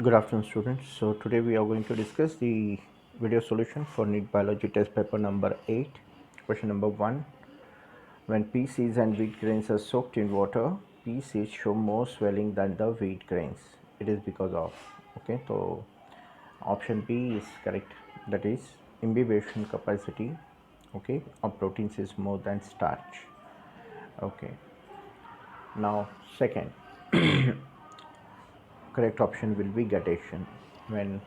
Good afternoon, students. So today we are going to discuss the video solution for NEET Biology test paper number 8. Question number 1. When pea seeds and wheat grains are soaked in water, pea seeds show more swelling than the wheat grains. It is because of, okay, so option B is correct. That is imbibition capacity, okay, of proteins is more than starch. Okay. Now second, correct option will be guttation. When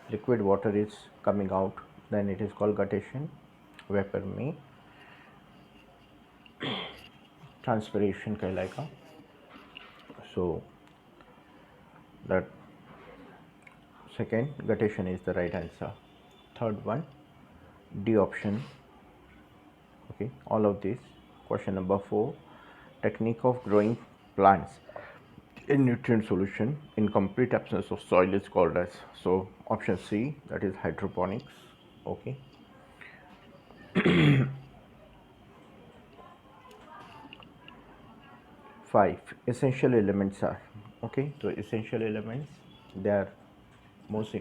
liquid water is coming out, then it is called guttation. Vapour में transpiration कहलाएगा. So that second guttation is the right answer. Third one, D option. Okay, all of this. Question number 4, technique of growing plants in nutrient solution in complete absence of soil is called as, so option C, that is hydroponics. Okay. 5 essential elements are, okay, so essential elements, they are most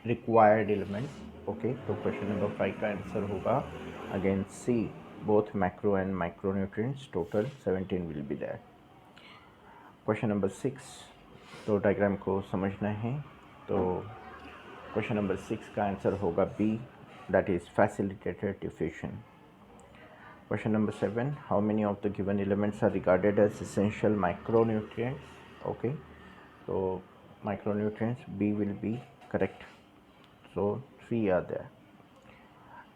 required elements. Okay, so question number 5 का answer होगा again C, both macro and micronutrients, total 17 will be there. Question number 6, तो diagram को समझना है. तो question number 6 का answer होगा B, that is facilitated diffusion. Question number 7, how many of the given elements are regarded as essential micronutrients? Okay, so micronutrients, B will be correct. So 3 are there.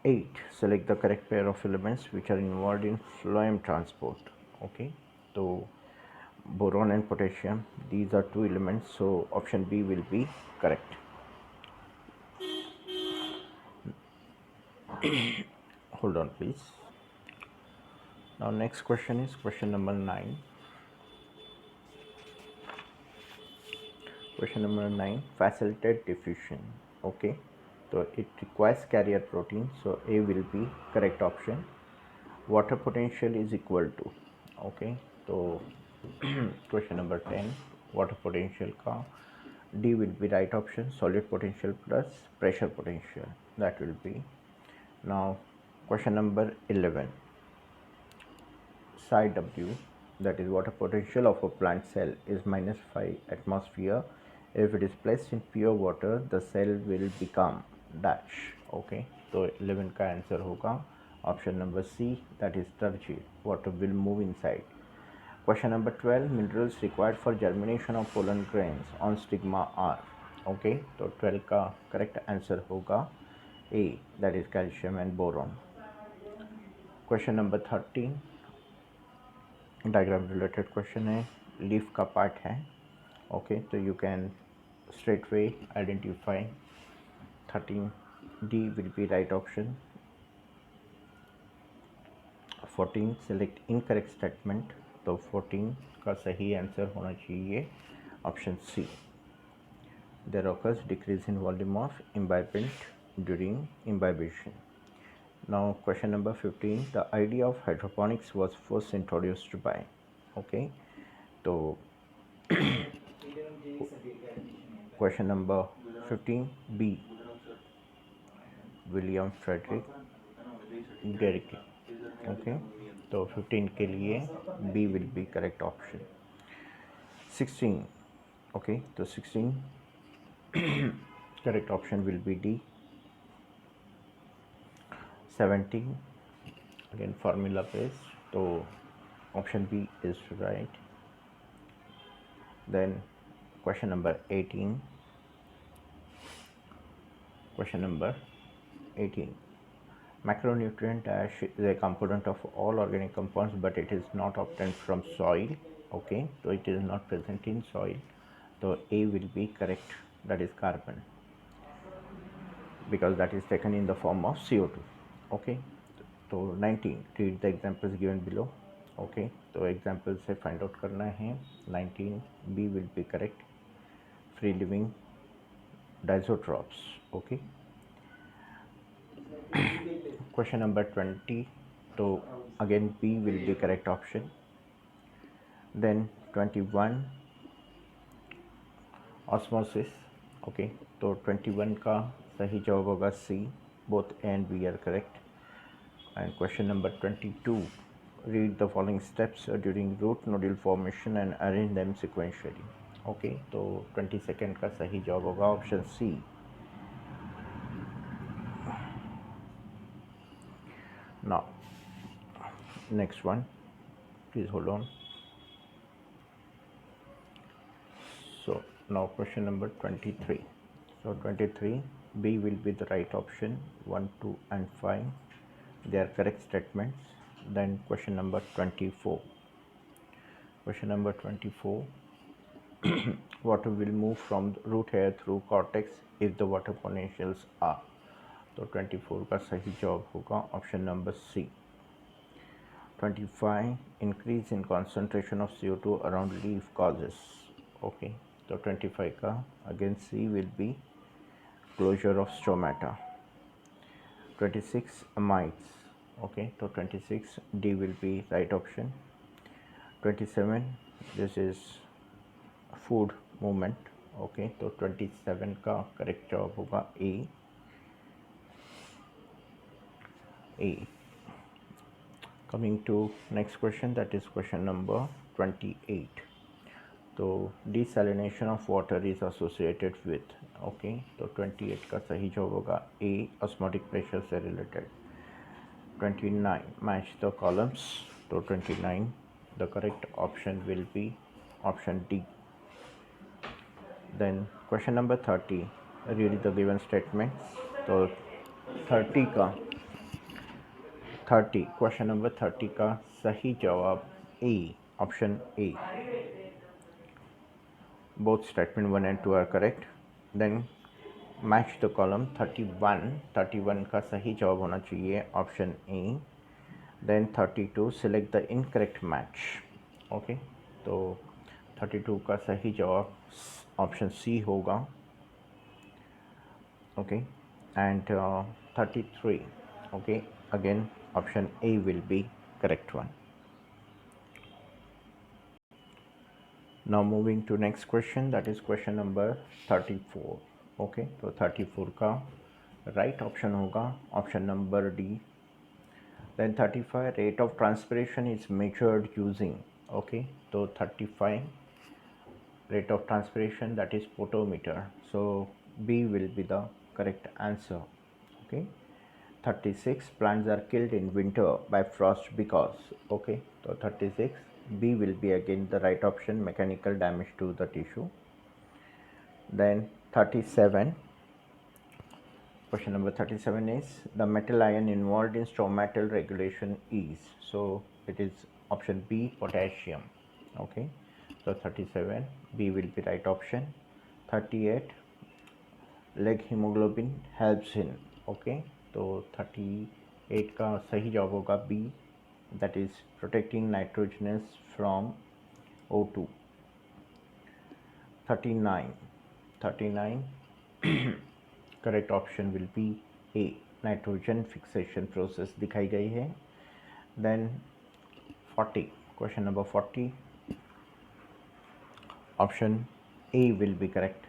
8, select the correct pair of elements which are involved in phloem transport. Okay, so boron and potassium, these are 2 elements, so option B will be correct. Hold on please. Now next question is question number 9. Question number 9, facilitated diffusion. Okay, so it requires carrier protein, so A will be correct option. Water potential is equal to, okay, so question number 10, water potential का D will be right option, solid potential plus pressure potential, that will be. Now question number 11, psi W, that is water potential of a plant cell is -5 atmosphere. If it is placed in pure water, the cell will become dash. Okay, so 11 का answer होगा option number C, that is turgid, water will move inside. Question number 12, minerals required for germination of pollen grains on stigma are. Okay, तो 12 का correct answer होगा A, that is calcium and boron. Question number 13, diagram related question है, leaf का part है. Okay, तो you can straight way identify 13, D will be right option. 14, select incorrect statement, तो 14 का सही आंसर होना चाहिए option C, there occurs decrease in volume of imbibant during imbibition. Now question number 15, the idea of hydroponics was first introduced by. Okay, so question number 15 B, William Frederick Derrick. Okay, तो 15 के लिए B will be correct option. 16, okay, तो 16 correct option will be D. 17, again formula based, so option B is right. Then question number 18, question number 18, macronutrient ash is a component of all organic compounds, but it is not obtained from soil. Okay, so it is not present in soil, so A will be correct, that is carbon, because that is taken in the form of CO2. Okay, तो 19, read the examples given below. Okay, तो example से find out करना है. 19 B will be correct, free living diazotrophs. Okay, question number 20, तो again B will be correct option. Then 21, osmosis, okay, तो 21 का सही जवाब होगा C, both A and B are correct. And question number 22, read the following steps during root nodule formation and arrange them sequentially. Okay, तो 22nd का सही जवाब होगा option C. Now next one, please hold on. So now question number 23. So 23, B will be the right option. 1, 2 and 5, they are correct statements. Then question number 24. Question number 24, water will move from the root hair through cortex if the water potentials are. तो 24 का सही जवाब होगा option number C. 25, increase in concentration of CO2 around leaf causes. Okay, so 25 का again C will be closure of stomata. 26, amides. Okay, so 26 D will be right option. 27, this is food movement. Okay, तो 27 का correct जवाब होगा A. Coming to next question, that is question number 28. तो desalination of water is associated with. Okay, तो 28 का सही जवाब होगा A, osmotic pressure से related. 29, match the columns. तो 29, the correct option will be option D. Then question number 30, read the given statements. तो 30 का क्वेश्चन नंबर 30 का सही जवाब A, option A. Both statement 1 and 2 are correct. Then match the column 31 का सही जवाब होना चाहिए option A. Then 32, select the incorrect match. Okay, तो 32 का सही जवाब ऑप्शन सी होगा. Okay, and 33, okay, again option A will be correct one. Now moving to next question, that is question number 34. Okay, तो 34 का right option होगा option number D. Then 35, rate of transpiration is measured using. Okay, तो 35 rate of transpiration, that is photometer. So B will be the correct answer. Okay, 36, plants are killed in winter by frost because. Okay, so 36 B will be again the right option, mechanical damage to the tissue. Then 37, question number 37 is the metal ion involved in stomatal regulation is. So it is option B, potassium. Okay, so 37 B will be right option. 38, leg hemoglobin helps in. Okay, तो 38 का सही जवाब होगा B, that is protecting nitrogenase from O2. 39 correct option will be A, nitrogen fixation process दिखाई गई है. Then 40, question number 40, option A will be correct.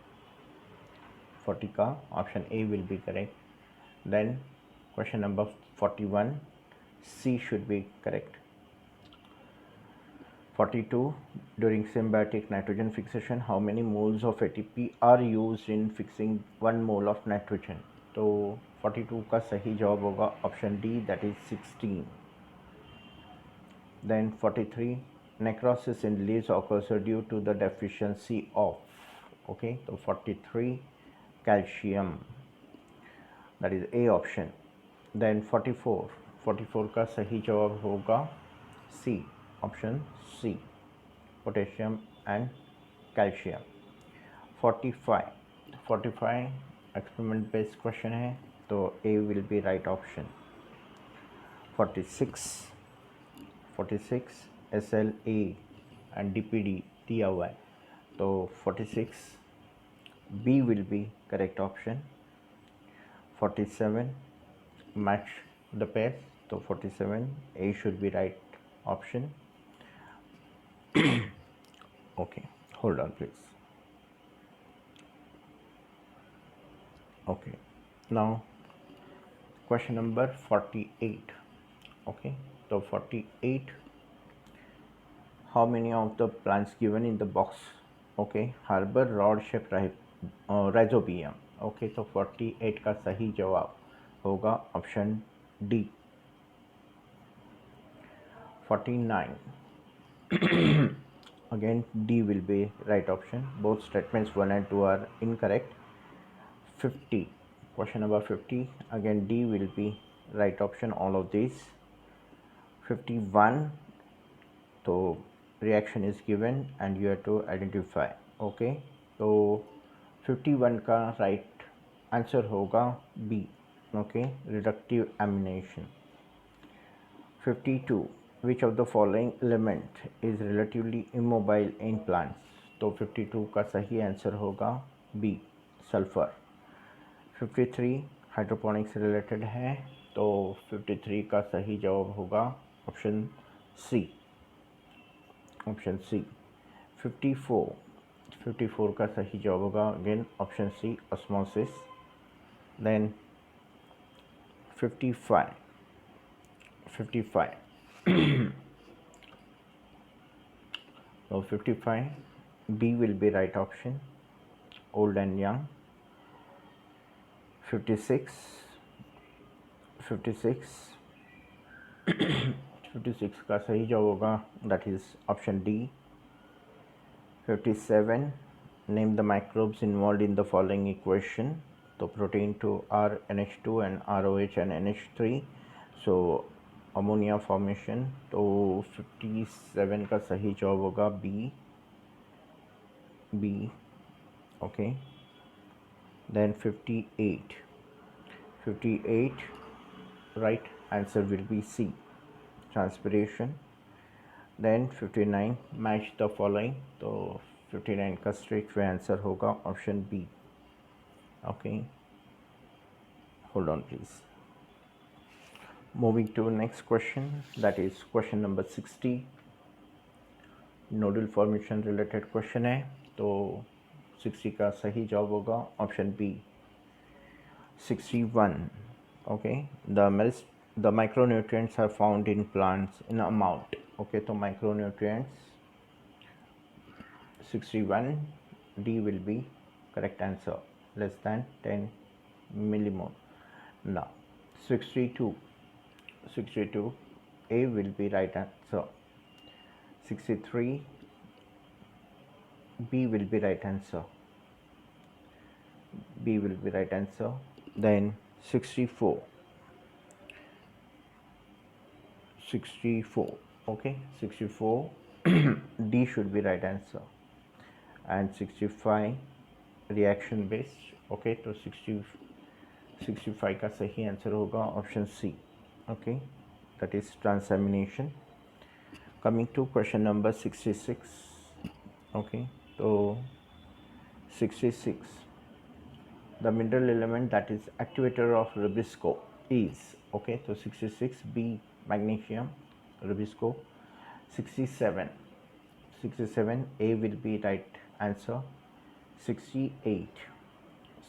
40 का option A will be correct. Then question number 41, C should be correct. 42, during symbiotic nitrogen fixation, how many moles of ATP are used in fixing 1 mole of nitrogen? तो 42 का सही जवाब होगा option D, that is 16. Then 43, necrosis in leaves occurs due to the deficiency of. Okay, तो 43 calcium, that is A option. Then 44 का सही जवाब होगा C, option C, potassium and calcium. 45 experiment based question है, तो A will be right option. 46 SLA and DPD दिया हुआ है, तो 46 B will be correct option. 47, match the pairs, so 47 A should be right option. Okay, hold on please. Okay, now question number 48. Okay, so 48, how many of the plants given in the box, okay, harbor rod shaped rhizobium. Okay, तो 48 का सही जवाब होगा option D. 49, again D will be right option. Both statements 1 and 2 are incorrect. 50, question number 50, again D will be right option, all of these. 51, तो reaction is given and you have to identify. Okay, तो 51 का right answer होगा B. Okay, reductive amination. 52, which of the following element is relatively immobile in plants? तो 52 का सही answer होगा B, sulphur. 53 hydroponics related है, तो 53 का सही जवाब होगा ऑप्शन सी, ऑप्शन सी। 54 का सही जवाब होगा again option C, osmosis. Then 55 so 55 B will be right option, old and young. 56 का सही जवाब होगा that is option D. 57, name the microbes involved in the following equation. तो protein to R NH2 and ROH and NH3, so ammonia formation. तो 57 का सही जवाब होगा B, okay. Then 58, right answer will be C, transpiration. Then 59, match the following, तो 59 का straight way answer होगा option B. Okay, hold on please. Moving to next question, that is question number 60, nodal formation related question है, तो 60 का सही जवाब होगा option B. 61, okay, the micronutrients are found in plants in amount. Okay, तो micronutrients 61 D will be correct answer, less than 10 millimole. Now 62 A will be right answer. 63 B will be right answer, B will be right answer. Then 64, okay, 64 D should be right answer. And 65 reaction based. Okay, तो 65 का सही answer होगा option C, okay, that is transamination. Coming to question number 66, okay, तो 66, the mineral element that is activator of Rubisco is, okay, तो 66 B, magnesium, Rubisco. 67 A will be right answer. 68,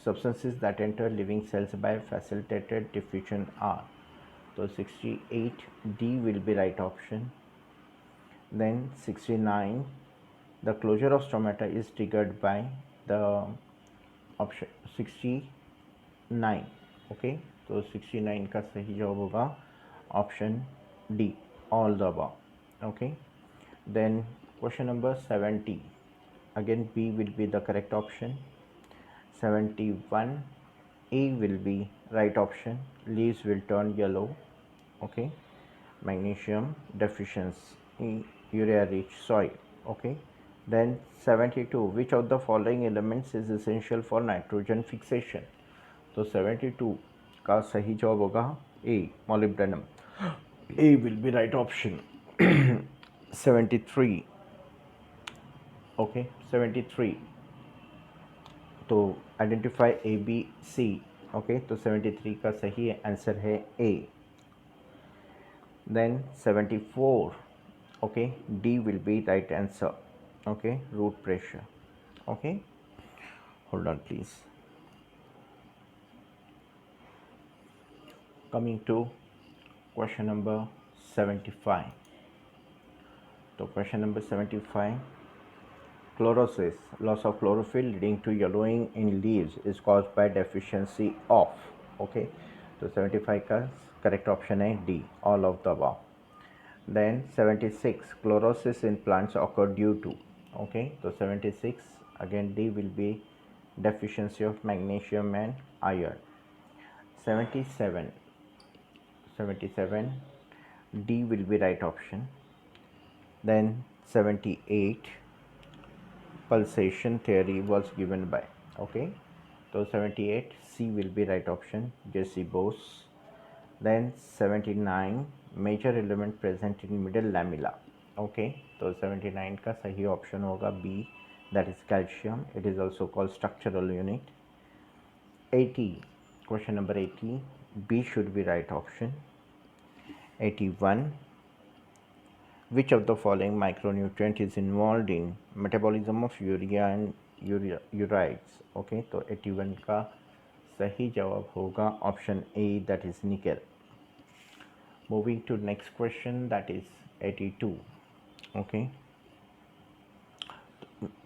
substances that enter living cells by facilitated diffusion are, so 68 D will be right option. Then 69, the closure of stomata is triggered by the option 69, okay, तो 69 का सही जवाब होगा option D, all the above. Okay, then question number 70, again B will be the correct option. 71 A will be right option, leaves will turn yellow. Okay, magnesium deficiency, urea rich soil. Okay, then 72, which of the following elements is essential for nitrogen fixation? तो 72 का सही जवाब होगा A, molybdenum. A will be right option. 73, okay, 73, तो identify A B C, okay, तो 73 का सही answer है A. Then 74, okay, D will be right answer. Okay, root pressure. Okay, hold on please. Coming to question number 75. So question number 75, chlorosis, loss of chlorophyll leading to yellowing in leaves is caused by deficiency of. Okay, so 75 का correct option है D, all of the above. Then 76, chlorosis in plants occur due to. Okay, so 76 again D will be deficiency of magnesium and iron. 77, 77 D will be right option. Then 78, pulsation theory was given by. Okay, so 78 C will be right option, J.C. Bose. Then 79, major element present in middle lamella. Okay, तो 79 का सही option होगा B, that is calcium. It is also called structural unit. 80, question number 80, B should be right option. 81, which of the following micronutrient is involved in metabolism of urea and urides? Okay, तो 81 का सही जवाब होगा option A, that is nickel. Moving to next question, that is 82. Okay,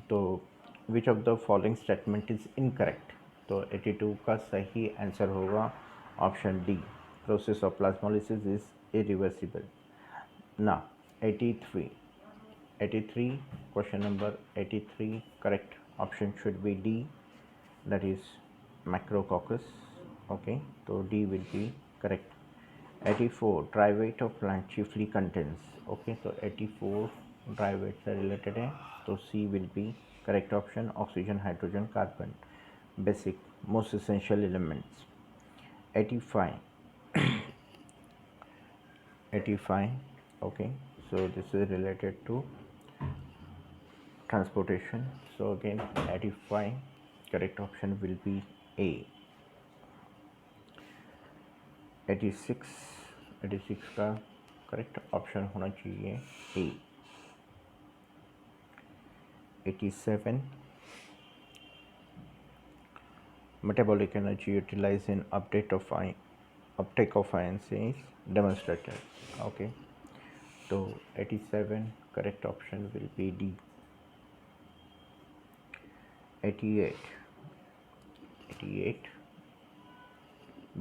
तो which of the following statement is incorrect? तो 82 का सही answer होगा option D, process of plasmolysis is irreversible. Now 83, question number 83, correct option should be D, that is macrococcus. Okay, so D will be correct. 84, dry weight of plant chiefly contains. Okay, so 84 dry weight से related है, तो C will be correct option, oxygen, hydrogen, carbon, basic most essential elements. 85, 85, okay, so this is related to transportation. So again 85 correct option will be A. 86, 86 का correct option होना चाहिए A. 87, metabolic energy utilized in uptake of ions is demonstrated. Okay, so 87 correct option will be D. 88, 88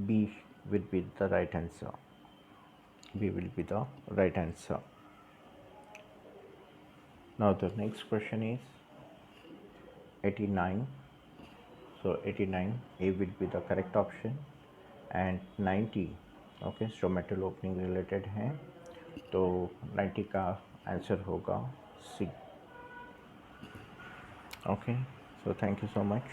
B will be the right answer. B will be the right answer. Now the next question is 89. So 89 A will be the correct option, and 90, okay, stromatal opening related है, तो 90 का answer होगा C. Okay, so thank you so much.